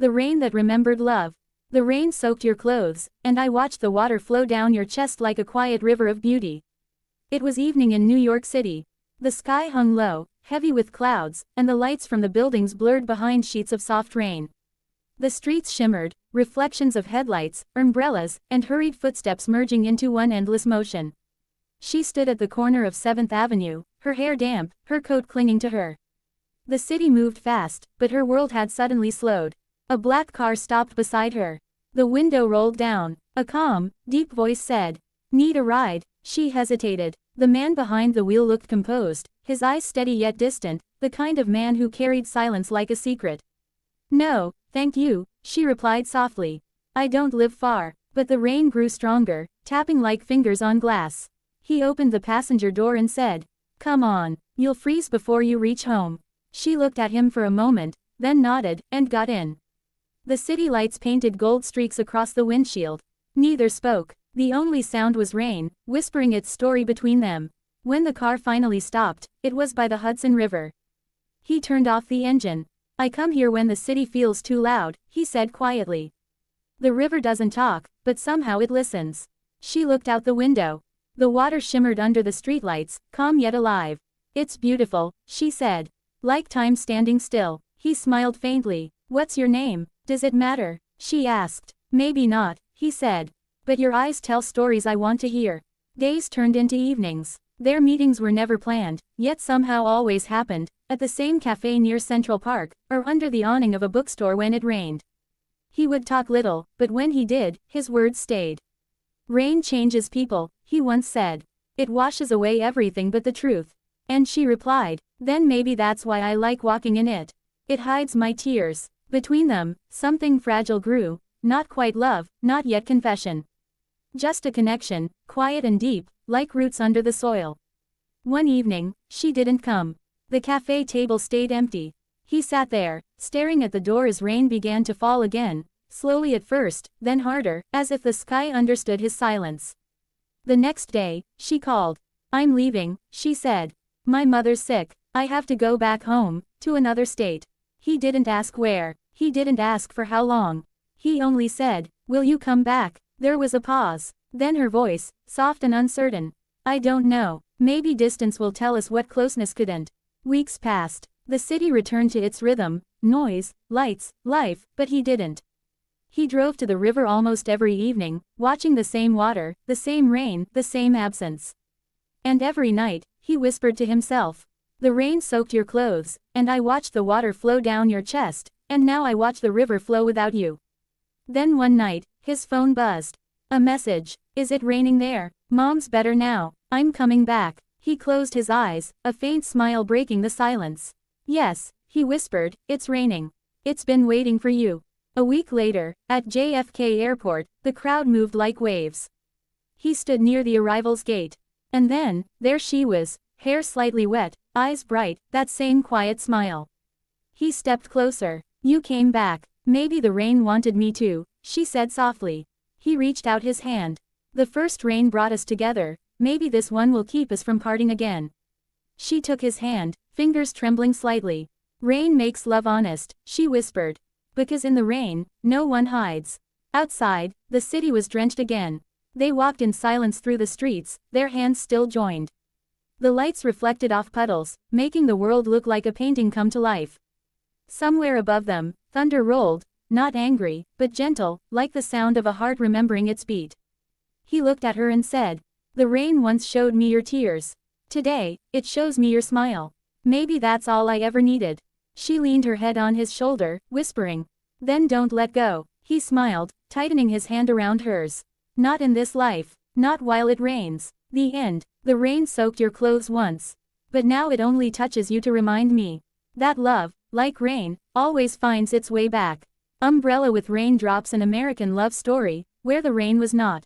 The rain that remembered love. The rain soaked your clothes, and I watched the water flow down your chest like a quiet river of beauty. It was evening in New York City. The sky hung low, heavy with clouds, and the lights from the buildings blurred behind sheets of soft rain. The streets shimmered, reflections of headlights, umbrellas, and hurried footsteps merging into one endless motion. She stood at the corner of 7th Avenue, her hair damp, her coat clinging to her. The city moved fast, but her world had suddenly slowed. A black car stopped beside her. The window rolled down. A calm, deep voice said, "Need a ride?" She hesitated. The man behind the wheel looked composed, his eyes steady yet distant, the kind of man who carried silence like a secret. "No, thank you," she replied softly. "I don't live far." But the rain grew stronger, tapping like fingers on glass. He opened the passenger door and said, "Come on, you'll freeze before you reach home." She looked at him for a moment, then nodded, and got in. The city lights painted gold streaks across the windshield. Neither spoke. The only sound was rain, whispering its story between them. When the car finally stopped, it was by the Hudson River. He turned off the engine. "I come here when the city feels too loud," he said quietly. "The river doesn't talk, but somehow it listens." She looked out the window. The water shimmered under the streetlights, calm yet alive. "It's beautiful," she said. "Like time standing still." He smiled faintly. "What's your name? Does it matter?" she asked. "Maybe not," he said. "But your eyes tell stories I want to hear." Days turned into evenings. Their meetings were never planned, yet somehow always happened, at the same cafe near Central Park, or under the awning of a bookstore when it rained. He would talk little, but when he did, his words stayed. "Rain changes people," he once said. "It washes away everything but the truth." And she replied, "Then maybe that's why I like walking in it. It hides my tears." Between them, something fragile grew, not quite love, not yet confession. Just a connection, quiet and deep, like roots under the soil. One evening, she didn't come. The cafe table stayed empty. He sat there, staring at the door as rain began to fall again, slowly at first, then harder, as if the sky understood his silence. The next day, she called. "I'm leaving," she said. "My mother's sick. I have to go back home, to another state." He didn't ask where. He didn't ask for how long. He only said, "Will you come back?" There was a pause. Then her voice, soft and uncertain. "I don't know. Maybe distance will tell us what closeness couldn't." Weeks passed. The city returned to its rhythm, noise, lights, life, but he didn't. He drove to the river almost every evening, watching the same water, the same rain, the same absence. And every night, he whispered to himself, "The rain soaked your clothes, and I watched the water flow down your chest, and now I watch the river flow without you." Then one night, his phone buzzed. A message. "Is it raining there? Mom's better now. I'm coming back." He closed his eyes, a faint smile breaking the silence. "Yes," he whispered, "it's raining. It's been waiting for you." A week later, at JFK Airport, the crowd moved like waves. He stood near the arrivals gate. And then, there she was, hair slightly wet, eyes bright, that same quiet smile. He stepped closer. "You came back. Maybe the rain wanted me to," she said softly. He reached out his hand. "The first rain brought us together, maybe this one will keep us from parting again." She took his hand, fingers trembling slightly. "Rain makes love honest," she whispered. "Because in the rain, no one hides." Outside, the city was drenched again. They walked in silence through the streets, their hands still joined. The lights reflected off puddles, making the world look like a painting come to life. Somewhere above them, thunder rolled, not angry, but gentle, like the sound of a heart remembering its beat. He looked at her and said, "The rain once showed me your tears. Today, it shows me your smile. Maybe that's all I ever needed." She leaned her head on his shoulder, whispering, "Then don't let go." He smiled, tightening his hand around hers. "Not in this life. Not while it rains." The end. The rain soaked your clothes once. But now it only touches you to remind me that love, like rain, always finds its way back. Umbrella with Raindrops, an American love story, where the rain was not